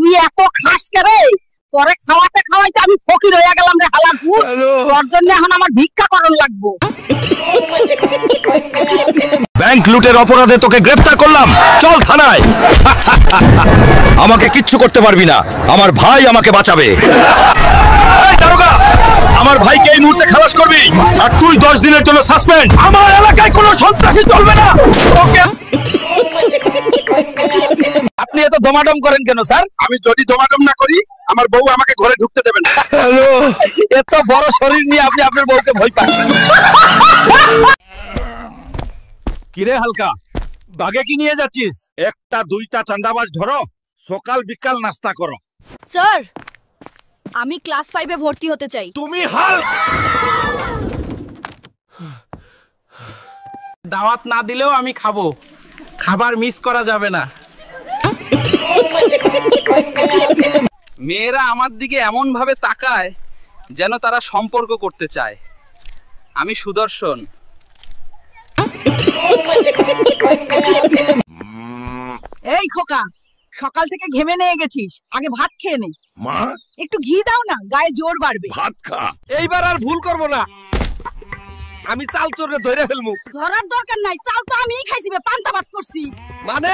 তুই এত খাস কে রে? তোরে খাওয়াতে খাওয়াইতে আমি ফকির হয়ে গেলাম রে হালারপুর। তোর জন্য এখন আমার ভিক্ষা করণ লাগবো। ব্যাংক লুটের অপরাধে তোকে গ্রেফতার করলাম, চল থানায়। আমাকে কিচ্ছু করতে পারবি না, আমার ভাই আমাকে বাঁচাবে। এই দারোগা, আমার ভাইকে এই মুহূর্তে খালাস করবি, আর তুই 10 দিনের জন্য সাসপেন্ড। আমার এলাকায় কোনো সন্ত্রাসী চলবে না। ওকে। আপনি এত দমাদম করেন কেন স্যার? আমি যদি দমাদম না করি আমার বউ আমাকে ঘরে ঢুকতে দেবে না। হ্যালো, এত বড় শরীর নিয়ে আপনি আপনার বউকে ভয় পান? কিরে হালকা, বাগে কি নিয়ে যাচ্ছিস? একটা দুইটা চান্দাবাজ ধরো, সকাল বিকাল নাস্তা করো। স্যার, আমি ক্লাস 5-এ ভর্তি হতে চাই। তুমি হাল্ক। দাওয়াত না দিলেও আমি খাবো, খাবার মিস করা যাবে না। মেয়েরা আমার দিকে এমন ভাবে তাকায় যেন তারা সম্পর্ক করতে চায়। আমি সুদর্শন। এই খোকা, সকাল থেকে ঘেমে নিয়ে গেছিস, আগে ভাত খেয়ে নে। মা, একটু ঘি দাও না, গায়ে জোর বাড়বে। ভাত খা। এইবার আর ভুল করব না, আমি চাল চোরে ধরে ফেলমু। ধরার দরকার নাই, চাল তো আমিই খাইছি, পান্তা ভাত করছি। মানে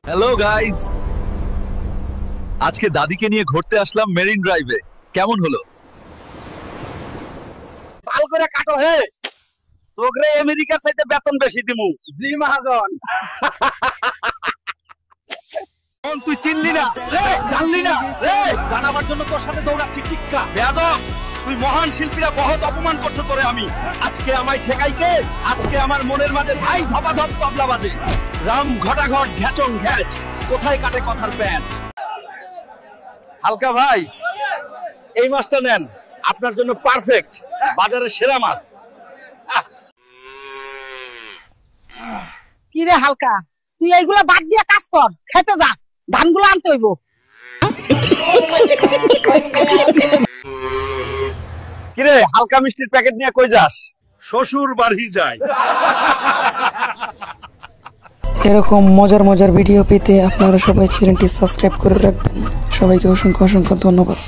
হ্যালো গাইস, আজকে দাদিকে নিয়ে ঘুরতে আসলাম মেরিন ড্রাইভে। কেমন হলো? পাল করে কাটো হে, তোগরে আমেরিকার চাইতে বেতন বেশি দিমু। জি মহাজন। তুই চিনলি না রে, জানলি না রে, জানাবার জন্য তোর সাথে দৌড়াচ্ছি। টিক্কা বেয়াদব, তুই মহান শিল্পীরা বহুত অপমান করছো তোরে আমি। আজকে আমায় ঠেকাই কে? আজকে আমার মনের মাঝে ধাই ধপাধপ তবলা বাজে। রাম ঘটাঘট ঘ্যাচং ঘ্যাচ, কোথায় কাটে কথার প্যাচ। হালকা ভাই, এই মাছটা নেন, আপনার জন্য পারফেক্ট, বাজারের সেরা মাছ। কি রে হালকা, তুই এইগুলা বাদ দিয়ে কাজ কর, খেতে যা, ধানগুলো আনতে হইব। কিরে হালকা মিষ্টির প্যাকেট নিয়ে কই যাস? শ্বশুর বাড়ি যায়। এরকম মজার মজার ভিডিও পেতে আপনারা সবাই চ্যানেলটি সাবস্ক্রাইব করে রাখবেন। সবাইকে অসংখ্য অসংখ্য ধন্যবাদ।